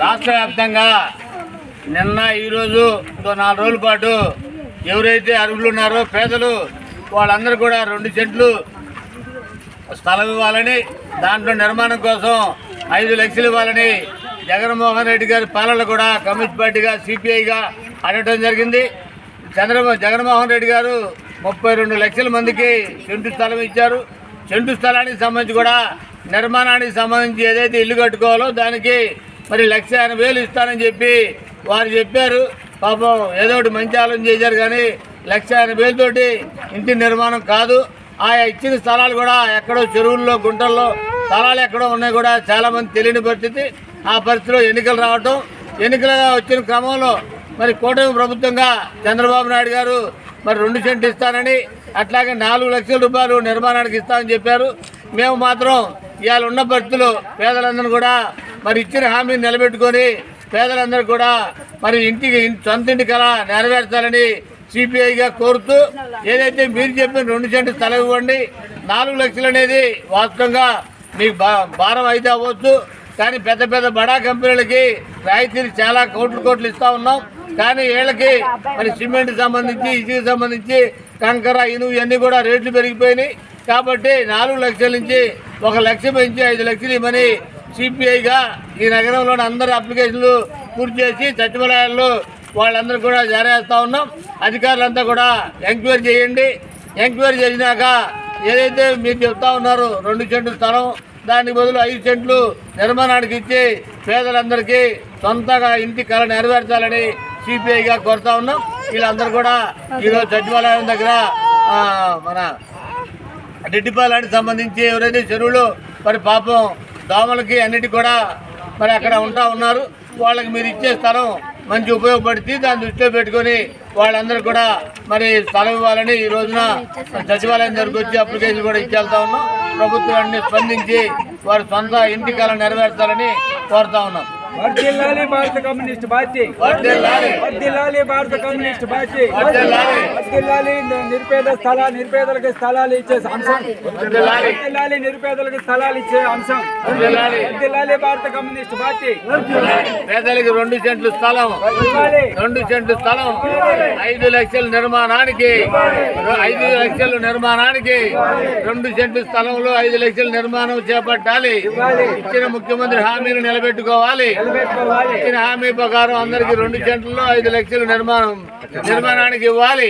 రాష్ట్ర వ్యాప్తంగా నిన్న ఈరోజు 4 రోజుల పాటు ఎవరైతే అర్హులు ఉన్నారో పేదలు వాళ్ళందరూ కూడా 2 సెంట్లు స్థలం ఇవ్వాలని, దాంట్లో నిర్మాణం కోసం 5 లక్షలు ఇవ్వాలని జగన్మోహన్ రెడ్డి గారి పాలనలో కూడా కమ్యూనిస్ట్ పార్టీగా సిపిఐగా అడగటం జరిగింది. జగన్మోహన్ రెడ్డి గారు 32 లక్షల మందికి సెంటు స్థలం ఇచ్చారు. సెంటు స్థలానికి సంబంధించి కూడా నిర్మాణానికి సంబంధించి ఏదైతే ఇల్లు కట్టుకోవాలో దానికి మరి 1,80,000 ఇస్తానని చెప్పి వారు చెప్పారు. పాపం ఏదో ఒకటి మంచి ఆలోచన చేశారు, కానీ 1,80,000 తోటి ఇంటి నిర్మాణం కాదు. ఆ ఇచ్చిన స్థలాలు కూడా ఎక్కడో చెరువుల్లో గుంటల్లో స్థలాలు ఎక్కడో ఉన్నాయి కూడా చాలామంది తెలియని పరిస్థితి. ఆ పరిస్థితిలో ఎన్నికలు రావటం, ఎన్నికలుగా వచ్చిన క్రమంలో మరి కూటమి ప్రభుత్వంగా చంద్రబాబు నాయుడు గారు మరి 2 సెంట్లు ఇస్తానని, అట్లాగే 4 లక్షల రూపాయలు నిర్మాణానికి ఇస్తామని చెప్పారు. మేము మాత్రం ఇవాళ ఉన్న పరిస్థితులు పేదలందరూ కూడా మరి ఇచ్చిన హామీని నిలబెట్టుకొని పేదలందరూ కూడా మరి సొంత ఇంటి కళ నెరవేర్చాలని సిపిఐగా కోరుతూ, ఏదైతే మీరు చెప్పిన 2 సెంట్లు స్థలం ఇవ్వండి, 4 లక్షలు అనేది వాస్తవంగా మీకు భారం అయితే అవ్వచ్చు, కానీ పెద్ద పెద్ద బడా కంపెనీలకి రాయితీలు చాలా కోట్లు ఇస్తూ ఉన్నాం. కానీ వీళ్ళకి మరి సిమెంట్ సంబంధించి, ఇసుకు సంబంధించి, కంకర, ఇనుము ఇవన్నీ కూడా రేట్లు పెరిగిపోయినాయి. కాబట్టి 4 లక్షల నుంచి 1 లక్ష పెంచి 5 లక్షలు ఇవ్వమని సిపిఐగా ఈ నగరంలోని అందరు అప్లికేషన్లు పూర్తి చేసి సచివాలయాల్లో వాళ్ళందరూ కూడా జారీ చేస్తూ ఉన్నాం. అధికారులంతా కూడా ఎంక్వైరీ చేయండి. ఎంక్వైరీ చేసినాక ఏదైతే మీరు చెప్తా ఉన్నారో 2 సెంట్లు స్థలం, దానికి బదులు 5 సెంట్లు నిర్మాణానికి ఇచ్చి పేదలందరికీ సొంతగా ఇంటి కళ నెరవేర్చాలని సిపిఐగా కోరుతా ఉన్నాం. వీళ్ళందరూ కూడా ఈరోజు సచివాలయం దగ్గర మన రెడ్డిపాలెనికి సంబంధించి ఎవరైతే చెరువులు మరి పాపం దోమలకి అన్నిటికీ కూడా మరి అక్కడ ఉన్నారు, వాళ్ళకి మీరు ఇచ్చే స్థలం మంచి ఉపయోగపడుతుంది. దాన్ని దృష్టిలో పెట్టుకొని వాళ్ళందరూ కూడా మరి స్థలం ఇవ్వాలని ఈ రోజున సచివాలయం దగ్గరకు వచ్చి అప్లికేషన్ కూడా ఇచ్చేళ్తా ఉన్నాం. ప్రభుత్వాన్ని స్పందించి వారి సొంత ఇంటి కళ నెరవేర్చాలని కోరుతా ఉన్నాం. వర్ధిల్లాలి భారత కమ్యూనిస్ట్ పార్టీ, వర్ధిల్లాలి భారత కమ్యూనిస్ట్ పార్టీ, వర్ధిల్లాలి నిరుపేదలకు స్థలాలు ఇచ్చే అంశం, వర్ధిల్లాలి నిరుపేదలకు స్థలాలు ఇచ్చే అంశం, వర్ధిల్లాలి భారత కమ్యూనిస్ట్ పార్టీ. పేదలకు 2 సెంట్లు స్థలం, 2 సెంట్లు స్థలం, 5 లక్షల నిర్మాణానికి, 5 లక్షల నిర్మాణానికి 2 సెంట్లు స్థలంలో 5 లక్షల నిర్మాణం చేపట్టాలి. ఇచ్చిన ముఖ్యమంత్రి హామీని నిలబెట్టుకోవాలి. ఇచ్చిన హామీ ప్రకారం అందరికి 2 సెంట్లలో 5 లక్షల నిర్మాణానికి ఇవ్వాలి.